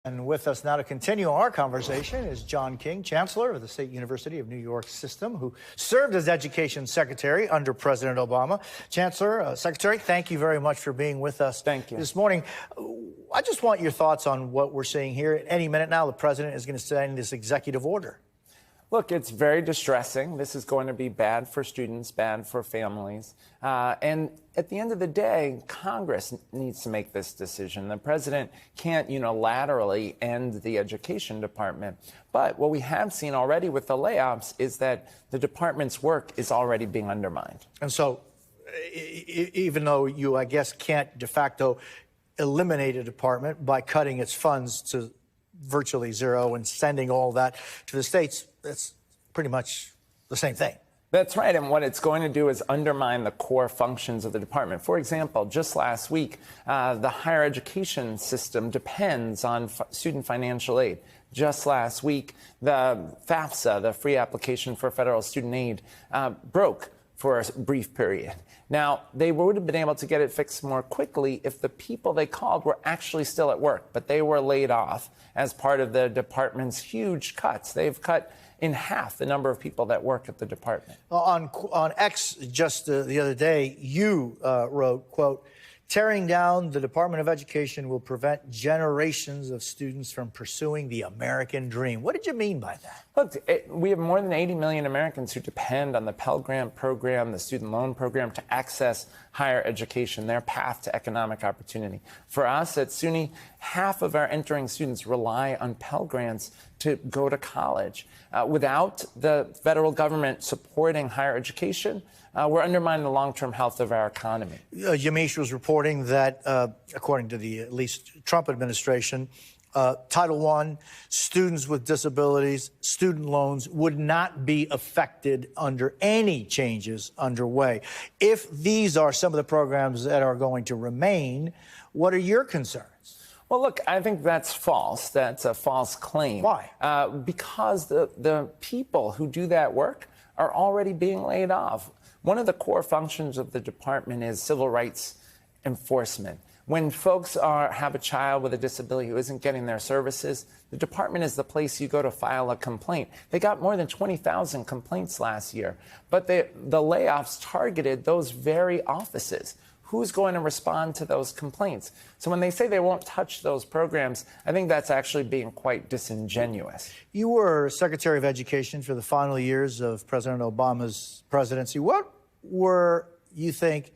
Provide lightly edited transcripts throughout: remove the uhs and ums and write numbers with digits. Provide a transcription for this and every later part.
And with us now to continue our conversation is John King, Chancellor of the State University of New York System, who served as Education Secretary under President Obama. Chancellor, Secretary, thank you very much for being with us this morning. I just want your thoughts on what we're seeing here. Any minute now, the President is going to sign this executive order. Look, it's very distressing. This is going to be bad for students, bad for families. And at the end of the day, Congress needs to make this decision. The president can't unilaterally end the education department. But what we have seen already with the layoffs is that the department's work is already being undermined. And so even though you, I guess, can't de facto eliminate a department by cutting its funds to virtually zero and sending all that to the states, that's pretty much the same thing. That's right. And what it's going to do is undermine the core functions of the department. For example, just last week, the higher education system depends on student financial aid. Just last week, the FAFSA, the free application for federal student aid, broke for a brief period. Now, they would have been able to get it fixed more quickly if the people they called were actually still at work, but they were laid off as part of the department's huge cuts. They've cut in half the number of people that work at the department. On X just the other day, you wrote, quote, "Tearing down the Department of Education will prevent generations of students from pursuing the American dream." What did you mean by that? Look, we have more than 80 million Americans who depend on the Pell Grant program, the student loan program, to access higher education, their path to economic opportunity. For us at SUNY, half of our entering students rely on Pell Grants to go to college. Without the federal government supporting higher education, we're undermining the long-term health of our economy. Yamiche was reporting that, according to the at least Trump administration, Title I, students with disabilities, student loans would not be affected under any changes underway. If these are some of the programs that are going to remain, what are your concerns? Well, look, I think that's false. That's a false claim. Why? Because the people who do that work are already being laid off. One of the core functions of the department is civil rights enforcement. When folks have a child with a disability who isn't getting their services, the department is the place you go to file a complaint. They got more than 20,000 complaints last year, but the layoffs targeted those very offices. Who's going to respond to those complaints? So when they say they won't touch those programs, I think that's actually being quite disingenuous. You were Secretary of Education for the final years of President Obama's presidency. What were, you think,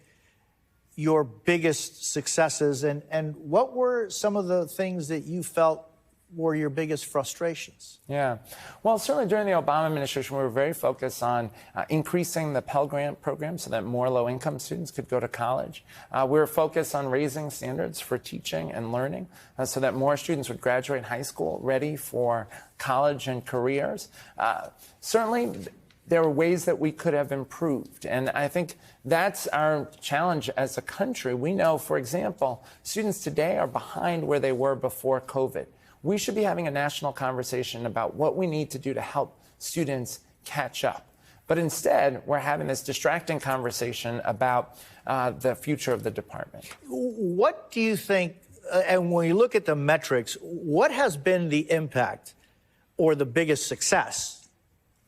your biggest successes, and what were some of the things that you felt were your biggest frustrations? Yeah. Well, certainly during the Obama administration, we were very focused on increasing the Pell Grant program so that more low-income students could go to college. We were focused on raising standards for teaching and learning so that more students would graduate high school ready for college and careers. Certainly, there were ways that we could have improved. And I think that's our challenge as a country. We know, for example, students today are behind where they were before COVID. We should be having a national conversation about what we need to do to help students catch up. But instead, we're having this distracting conversation about the future of the department. What do you think, and when you look at the metrics, what has been the impact or the biggest success,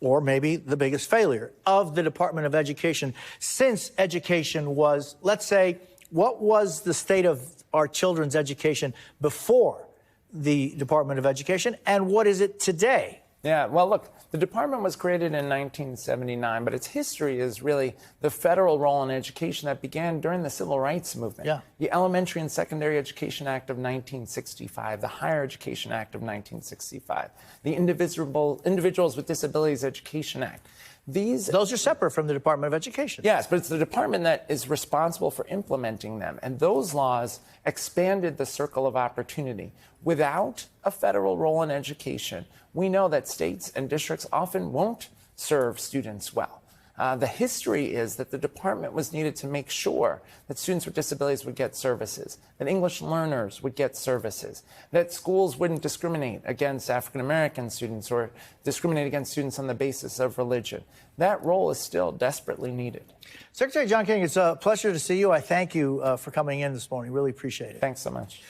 or maybe the biggest failure of the Department of Education since education was, let's say, what was the state of our children's education before the Department of Education, and what is it today? Yeah, well, look, the department was created in 1979, but its history is really the federal role in education that began during the Civil Rights Movement. Yeah. The Elementary and Secondary Education Act of 1965, the Higher Education Act of 1965, the Individuals with Disabilities Education Act. Those are separate from the Department of Education. Yes, but it's the department that is responsible for implementing them. And those laws expanded the circle of opportunity. Without a federal role in education, we know that states and districts often won't serve students well. The history is that the department was needed to make sure that students with disabilities would get services, that English learners would get services, that schools wouldn't discriminate against African American students or discriminate against students on the basis of religion. That role is still desperately needed. Secretary John King, it's a pleasure to see you. I thank you for coming in this morning. Really appreciate it. Thanks so much.